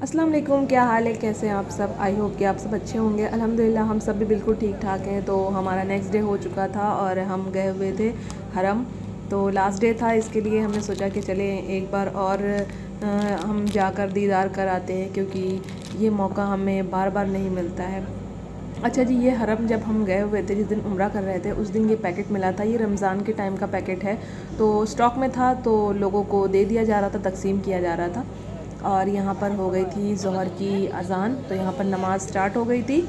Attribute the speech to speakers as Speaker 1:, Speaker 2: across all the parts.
Speaker 1: अस्सलाम वालेकुम, क्या हाल है, कैसे हैं आप सब। आई होप कि आप सब अच्छे होंगे। अल्हम्दुलिल्लाह हम सब भी बिल्कुल ठीक ठाक हैं। तो हमारा नेक्स्ट डे हो चुका था और हम गए हुए थे हरम। तो लास्ट डे था, इसके लिए हमने सोचा कि चले एक बार और हम जाकर दीदार कर आते हैं, क्योंकि ये मौका हमें बार बार नहीं मिलता है। अच्छा जी, ये हरम जब हम गए हुए थे, जिस दिन उम्रा कर रहे थे, उस दिन ये पैकेट मिला था। ये रमज़ान के टाइम का पैकेट है, तो स्टॉक में था, तो लोगों को दे दिया जा रहा था, तकसीम किया जा रहा था। और यहाँ पर हो गई थी ज़ोहर की अज़ान, तो यहाँ पर नमाज़ स्टार्ट हो गई थी।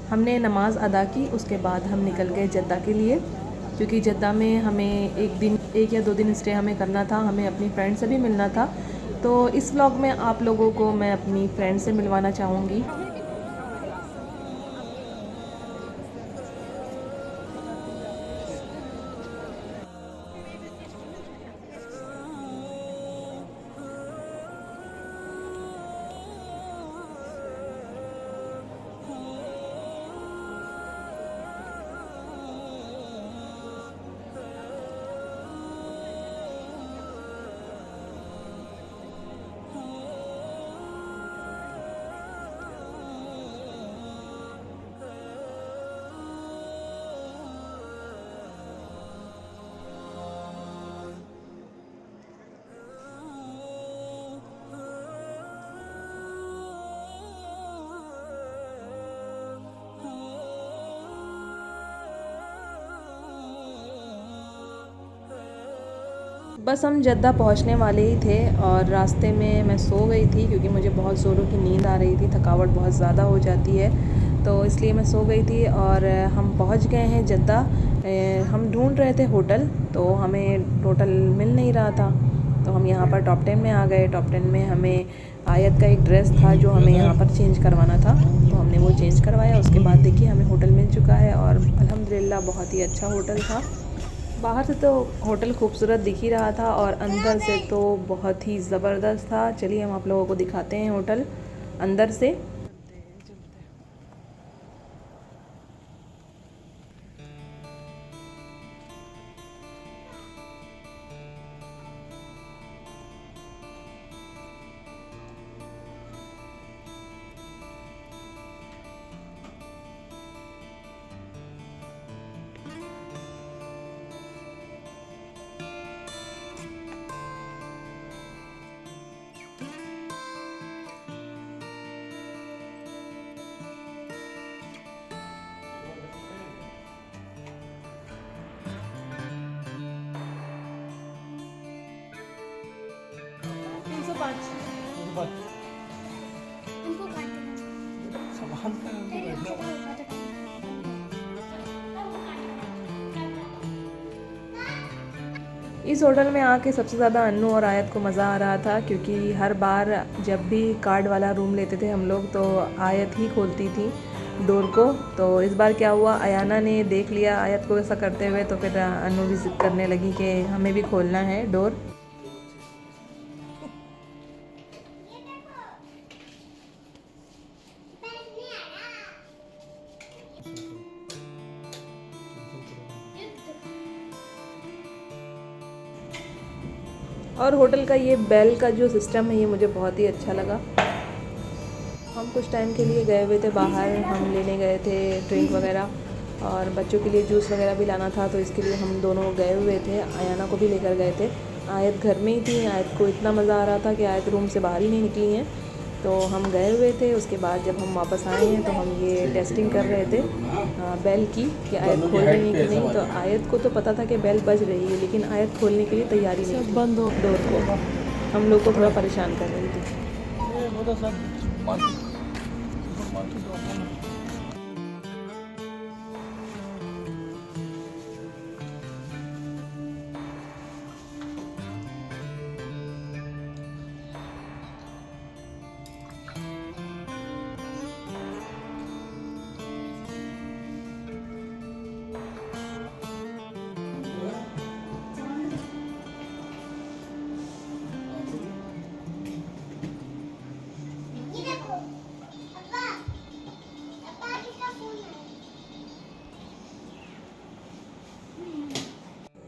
Speaker 1: हमने नमाज़ अदा की, उसके बाद हम निकल गए जद्दा के लिए, क्योंकि जद्दा में हमें एक या दो दिन स्टे हमें करना था, हमें अपनी फ्रेंड से भी मिलना था। तो इस व्लॉग में आप लोगों को मैं अपनी फ्रेंड से मिलवाना चाहूँगी। बस हम जद्दा पहुंचने वाले ही थे और रास्ते में मैं सो गई थी, क्योंकि मुझे बहुत ज़ोरों की नींद आ रही थी, थकावट बहुत ज़्यादा हो जाती है, तो इसलिए मैं सो गई थी। और हम पहुंच गए हैं जद्दा। हम ढूंढ रहे थे होटल, तो हमें होटल मिल नहीं रहा था, तो हम यहाँ पर टॉप 10 में आ गए। टॉप 10 में हमें आयत का एक ड्रेस था जो हमें यहाँ पर चेंज करवाना था, तो हमने वो चेंज करवाया। उसके बाद देखिए हमें होटल मिल चुका है और अल्हम्दुलिल्लाह बहुत ही अच्छा होटल था। बाहर से तो होटल खूबसूरत दिख ही रहा था और अंदर से तो बहुत ही ज़बरदस्त था। चलिए हम आप लोगों को दिखाते हैं होटल अंदर से। इस होटल में आके सबसे ज़्यादा अन्नू और आयत को मज़ा आ रहा था, क्योंकि हर बार जब भी कार्ड वाला रूम लेते थे हम लोग, तो आयत ही खोलती थी डोर को। तो इस बार क्या हुआ, अयाना ने देख लिया आयत को ऐसा करते हुए, तो फिर अन्नू भी ज़िद करने लगी कि हमें भी खोलना है डोर। और होटल का ये बेल का जो सिस्टम है, ये मुझे बहुत ही अच्छा लगा। हम कुछ टाइम के लिए गए हुए थे बाहर, हम लेने गए थे ड्रिंक वगैरह, और बच्चों के लिए जूस वगैरह भी लाना था, तो इसके लिए हम दोनों गए हुए थे। आयाना को भी लेकर गए थे। आयत घर में ही थी। आयत को इतना मज़ा आ रहा था कि आयत रूम से बाहर ही नहीं निकली हैं। तो हम गए हुए थे। उसके बाद जब हम वापस आए हैं, तो हम ये टेस्टिंग कर रहे थे बेल की, कि आयत खोल रही है कि नहीं। तो आयत को तो पता था कि बेल बज रही है, लेकिन आयत खोलने के लिए तैयारी नहीं थी। बंद हो डोर को, हम लोग को थोड़ा परेशान कर रही थी।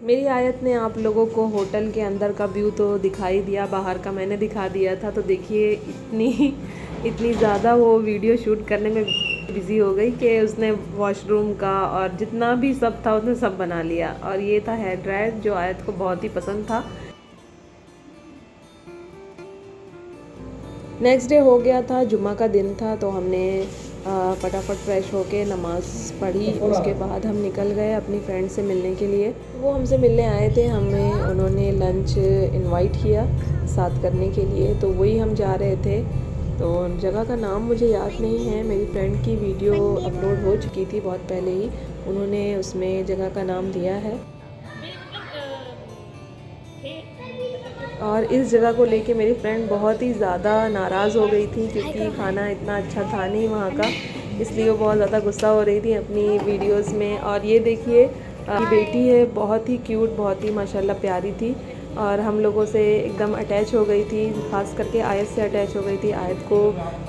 Speaker 1: मेरी आयत ने आप लोगों को होटल के अंदर का व्यू तो दिखाई दिया, बाहर का मैंने दिखा दिया था। तो देखिए इतनी इतनी ज़्यादा वो वीडियो शूट करने में बिज़ी हो गई कि उसने वॉशरूम का और जितना भी सब था उसने सब बना लिया। और ये था हेयर ड्रायर जो आयत को बहुत ही पसंद था। नेक्स्ट डे हो गया था, जुम्मा का दिन था, तो हमने फटाफट फ्रेश होके नमाज़ पढ़ी। उसके बाद हम निकल गए अपनी फ्रेंड से मिलने के लिए। वो हमसे मिलने आए थे, हमें उन्होंने लंच इनवाइट किया साथ करने के लिए, तो वही हम जा रहे थे। तो जगह का नाम मुझे याद नहीं है, मेरी फ्रेंड की वीडियो अपलोड हो चुकी थी बहुत पहले ही, उन्होंने उसमें जगह का नाम दिया है। और इस जगह को लेके मेरी फ्रेंड बहुत ही ज़्यादा नाराज़ हो गई थी क्योंकि खाना इतना अच्छा था नहीं वहाँ का, इसलिए वो बहुत ज़्यादा गुस्सा हो रही थी अपनी वीडियोस में। और ये देखिए की बेटी है, बहुत ही क्यूट, बहुत ही माशाल्लाह प्यारी थी और हम लोगों से एकदम अटैच हो गई थी, ख़ास करके आयत से अटैच हो गई थी। आयत को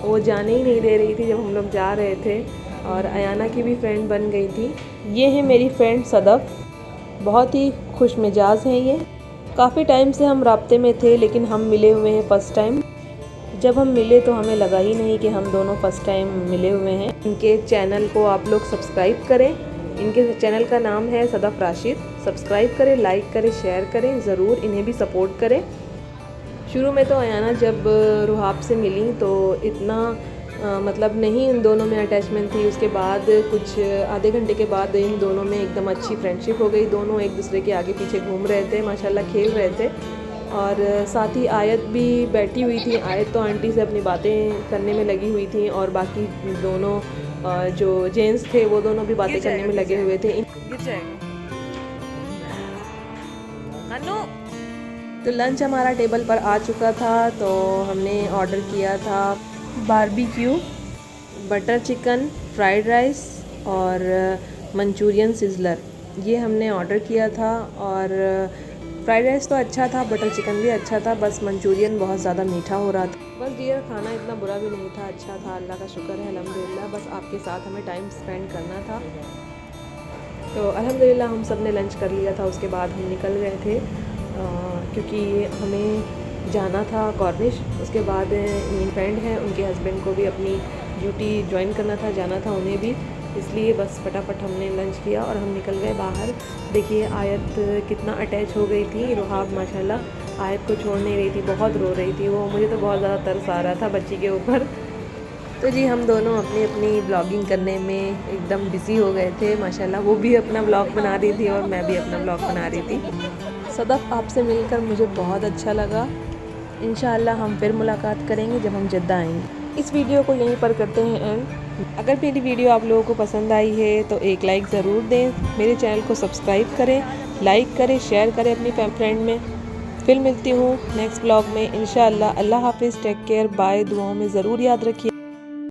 Speaker 1: वो जाने ही नहीं दे रही थी जब हम लोग जा रहे थे। और अयाना की भी फ्रेंड बन गई थी। ये है मेरी फ्रेंड सदफ़, बहुत ही खुश मिजाज हैं ये। काफ़ी टाइम से हम राब्ते में थे लेकिन हम मिले हुए हैं फ़र्स्ट टाइम। जब हम मिले तो हमें लगा ही नहीं कि हम दोनों फ़र्स्ट टाइम मिले हुए हैं। इनके चैनल को आप लोग सब्सक्राइब करें, इनके चैनल का नाम है सदफ़ राशिद। सब्सक्राइब करें, लाइक करें, शेयर करें, ज़रूर इन्हें भी सपोर्ट करें। शुरू में तो अयाना जब रुहाब से मिली तो इतना मतलब नहीं इन दोनों में अटैचमेंट थी। उसके बाद कुछ आधे घंटे के बाद इन दोनों में एकदम अच्छी फ्रेंडशिप हो गई। दोनों एक दूसरे के आगे पीछे घूम रहे थे, माशाल्लाह खेल रहे थे। और साथ ही आयत भी बैठी हुई थी। आयत तो आंटी से अपनी बातें करने में लगी हुई थी और बाकी दोनों जो जेंट्स थे वो दोनों भी बातें करने में लगे हुए थे। तो लंच हमारा टेबल पर आ चुका था, तो हमने ऑर्डर किया था barbecue, butter chicken, fried rice और मंचूरियन सिज़लर, ये हमने ऑर्डर किया था। और फ्राइड राइस तो अच्छा था, बटर चिकन भी अच्छा था, बस मंचूरियन बहुत ज़्यादा मीठा हो रहा था। बस डियर खाना इतना बुरा भी नहीं था, अच्छा था, अल्लाह का शुक्र है, अल्हम्दुलिल्लाह। बस आपके साथ हमें टाइम स्पेंड करना था, तो अल्हम्दुलिल्लाह हम सब ने लंच कर लिया था। उसके बाद हम निकल गए थे क्योंकि हमें जाना था कॉर्निश। उसके बाद मेरी फ्रेंड है, उनके हस्बैंड को भी अपनी ड्यूटी ज्वाइन करना था, जाना था उन्हें भी, इसलिए बस फटाफट हमने लंच किया और हम निकल गए बाहर। देखिए आयत कितना अटैच हो गई थी। रुहाब माशाल्लाह आयत को छोड़ नहीं रही थी, बहुत रो रही थी वो, मुझे तो बहुत ज़्यादा तरस आ रहा था बच्ची के ऊपर। तो जी हम दोनों अपनी अपनी ब्लॉगिंग करने में एकदम बिज़ी हो गए थे माशाल्लाह। वो भी अपना ब्लॉग बना रही थी और मैं भी अपना ब्लॉग बना रही थी। सदफ़ आपसे मिलकर मुझे बहुत अच्छा लगा। इंशाअल्लाह हम फिर मुलाकात करेंगे जब हम जद्दा आएंगे। इस वीडियो को यहीं पर करते हैं एंड। अगर मेरी वीडियो आप लोगों को पसंद आई है तो एक लाइक ज़रूर दें, मेरे चैनल को सब्सक्राइब करें, लाइक करें, शेयर करें अपनी फ्रेंड में। फिर मिलती हूँ नेक्स्ट ब्लॉग में इंशाअल्लाह। अल्लाह हाफिज़, टेक केयर, बाय। दुआओं में ज़रूर याद रखिए।